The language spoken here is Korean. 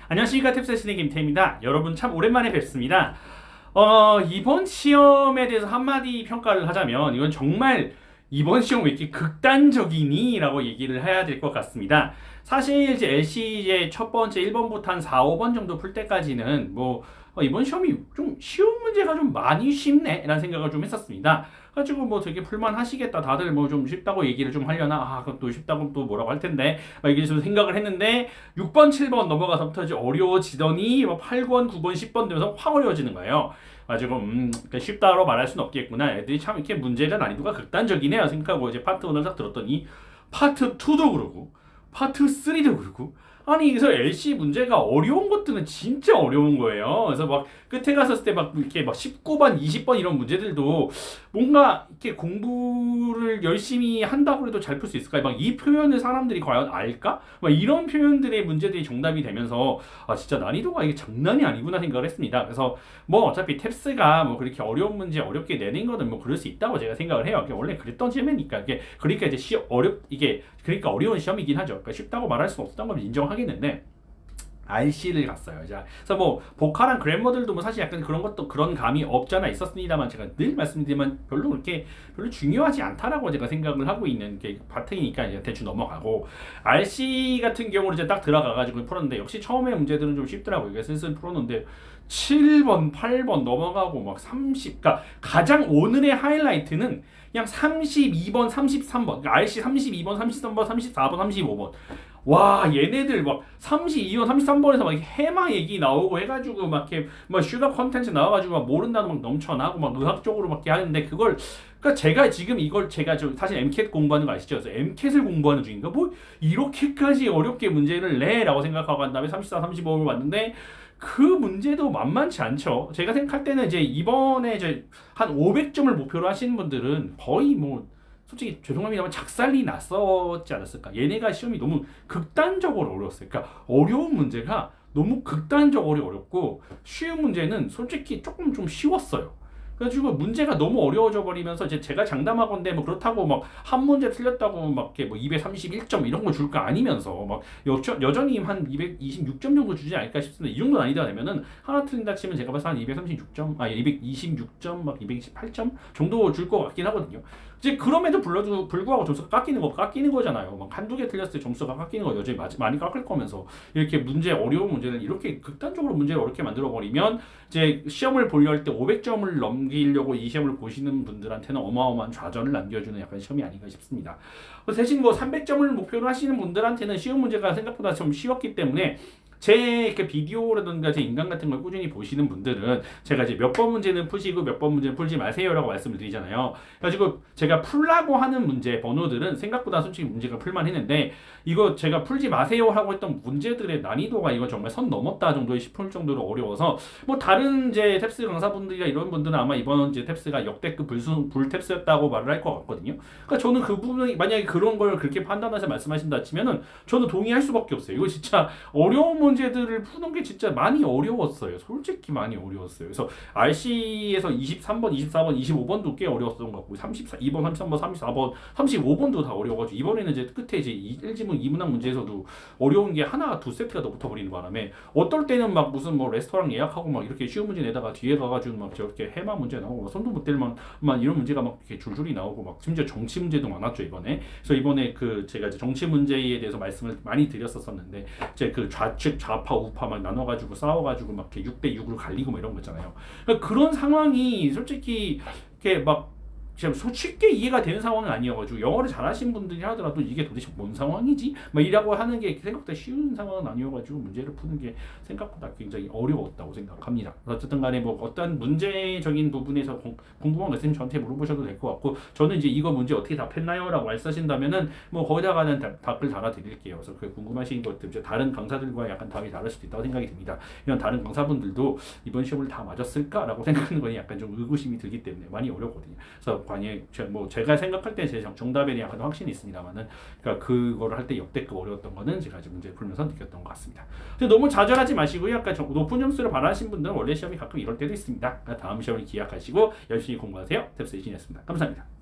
안녕하십니까 탭스 신의 김태입니다. 여러분 참 오랜만에 뵙습니다. 이번 시험에 대해서 한마디 평가를 하자면 이건 정말 이번 시험 왜 이렇게 극단적이니? 라고 얘기를 해야 될 것 같습니다. 사실 이제 LC의 첫 번째 1번부터 한 4, 5번 정도 풀 때까지는 이번 시험이 좀 쉬운 문제가 좀 많이 쉽네? 라는 생각을 좀 했었습니다. 가지고 되게 풀만 하시겠다. 다들 좀 쉽다고 얘기를 좀 하려나? 그것도 쉽다고 또 뭐라고 할 텐데. 이게 좀 생각을 했는데 6번, 7번 넘어가서부터 이제 어려워지더니 8번, 9번, 10번 되면서 확 어려워지는 거예요. 가지고 그러니까 쉽다고 말할 수는 없겠구나. 애들이 참 이렇게 문제가 난이도가 극단적이네요. 생각하고 이제 파트 1을 딱 들었더니 파트 2도 그러고 파트 3도 그러고 아니 그래서 LC 문제가 어려운 것들은 진짜 어려운 거예요. 그래서 끝에 갔을 때 이렇게 19번, 20번 이런 문제들도 뭔가 이렇게 공부를 열심히 한다고 해도 잘 풀 수 있을까? 이 표현을 사람들이 과연 알까? 이런 표현들의 문제들이 정답이 되면서 진짜 난이도가 이게 장난이 아니구나 생각을 했습니다. 그래서 어차피 탭스가 그렇게 어려운 문제 어렵게 내는 거는 그럴 수 있다고 제가 생각을 해요. 원래 그랬던 시험이니까 그러니까 이제 그러니까 어려운 시험이긴 하죠. 그러니까 쉽다고 말할 수는 없었던 건 인정하겠는데 RC를 갔어요. 그래서 보카랑 그래머들도 사실 약간 그런 감이 없잖아 있었습니다만 제가 늘 말씀드리지만 별로 중요하지 않다라고 제가 생각을 하고 있는 게 바탕이니까 이제 대충 넘어가고 RC 같은 경우는 이제 딱 들어가가지고 풀었는데 역시 처음에 문제들은 좀 쉽더라고요. 그래서 슬슬 풀었는데 7번, 8번 넘어가고 그러니까 가장 오늘의 하이라이트는 그냥 32번, 33번, 그러니까 RC 32번, 33번, 34번, 35번. 와, 얘네들 32번, 33번에서 해마 얘기 나오고 해가지고 이렇게 슈가 컨텐츠 나와가지고 모른다고 넘쳐나고 의학적으로 이렇게 하는데 그러니까 제가 지금 제가 사실 MCAT 공부하는 거 아시죠? 그래서 MCAT을 공부하는 중인가? 이렇게까지 어렵게 문제를 내라고 생각하고 한 다음에 34, 35를 왔는데 그 문제도 만만치 않죠. 제가 생각할 때는 이제 이번에 한 500점을 목표로 하시는 분들은 거의 솔직히 죄송합니다만 작살이 났었지 않았을까. 얘네가 시험이 너무 극단적으로 어려웠어요. 그러니까 어려운 문제가 너무 극단적으로 어렵고 쉬운 문제는 솔직히 조금 좀 쉬웠어요. 그래가지고 문제가 너무 어려워져 버리면서 이제 제가 장담하건대 그렇다고 한 문제 틀렸다고 이렇게 231점 이런 거 줄 거 아니면서 여전히 한 226점 정도 주지 않을까 싶습니다. 이 정도 난이도가 되면은 하나 틀린다 치면 제가 봐서 한 236점, 226점, 228점 정도 줄 것 같긴 하거든요. 이제 그럼에도 불구하고 점수가 깎이는 거잖아요. 한두 개 틀렸을 때 점수가 깎이는 거 여전히 많이 깎일 거면서 이렇게 어려운 문제는 이렇게 극단적으로 문제를 어렵게 만들어 버리면 이제 시험을 보려 할 때 500점을 넘기려고 이 시험을 보시는 분들한테는 어마어마한 좌절을 남겨주는 약간 시험이 아닌가 싶습니다. 대신 300점을 목표로 하시는 분들한테는 시험 문제가 생각보다 좀 쉬웠기 때문에 제 비디오라든가 제 인강 같은 걸 꾸준히 보시는 분들은 제가 이제 몇 번 문제는 푸시고 몇 번 문제는 풀지 마세요라고 말씀을 드리잖아요. 그래가지고 제가 풀라고 하는 문제 번호들은 생각보다 솔직히 문제가 풀만했는데 이거 제가 풀지 마세요 하고 했던 문제들의 난이도가 이거 정말 선 넘었다 정도의 싶을 정도로 어려워서 다른 이제 탭스 강사분들이나 이런 분들은 아마 이번 이제 탭스가 역대급 불 탭스였다고 말을 할 것 같거든요. 그러니까 저는 그 부분이 만약에 그런 걸 그렇게 판단해서 말씀하신다 치면은 저는 동의할 수밖에 없어요. 이거 진짜 어려운 문제들을 푸는 게 진짜 많이 어려웠어요. 솔직히 많이 어려웠어요. 그래서 RC에서 23번, 24번, 25번도 꽤 어려웠던 것 같고 32번, 33번, 34번, 35번도 다 어려워가지고 이번에는 이제 끝에 이제 1지문 2문항 문제에서도 어려운 게 하나가 두 세트가 더 붙어버리는 바람에 어떨 때는 무슨 레스토랑 예약하고 이렇게 쉬운 문제 내다가 뒤에 가가지고 저렇게 해마 문제 나오고 손도 못 댈 만한 이런 문제가 이렇게 줄줄이 나오고 심지어 정치 문제도 많았죠 이번에. 그래서 이번에 제가 이제 정치 문제에 대해서 말씀을 많이 드렸었는데 이제 좌측 좌파 우파 나눠가지고 싸워가지고 이렇게 6대6으로 갈리고 이런 거 있잖아요. 그러니까 그런 상황이 솔직히 이렇게 쉽게 이해가 되는 상황은 아니어가지고 영어를 잘하신 분들이 하더라도 이게 도대체 뭔 상황이지? 이라고 하는 게 생각보다 쉬운 상황은 아니어가지고 문제를 푸는 게 생각보다 굉장히 어려웠다고 생각합니다. 어쨌든 간에 어떤 문제적인 부분에서 궁금한 거 있으면 저한테 물어보셔도 될 것 같고 저는 이제 이거 문제 어떻게 답했나요? 라고 말씀하신다면은 거기다가는 답을 달아드릴게요. 그래서 그 궁금하신 것들 이제 다른 강사들과 약간 답이 다를 수도 있다고 생각이 듭니다. 이런 다른 강사분들도 이번 시험을 다 맞았을까라고 생각하는 건 약간 좀 의구심이 들기 때문에 많이 어렵거든요. 그래서 제가 생각할 때 제 정답에 대한 약간 확신이 있습니다만은 그러니까 그거를 할 때 역대급 어려웠던 거는 제가 이제 문제를 풀면서 느꼈던 것 같습니다. 근데 너무 좌절하지 마시고요. 약간 높은 점수를 바라시는 분들은 원래 시험이 가끔 이럴 때도 있습니다. 그러니까 다음 시험을 기약하시고 열심히 공부하세요. 탭스 이진이었습니다. 감사합니다.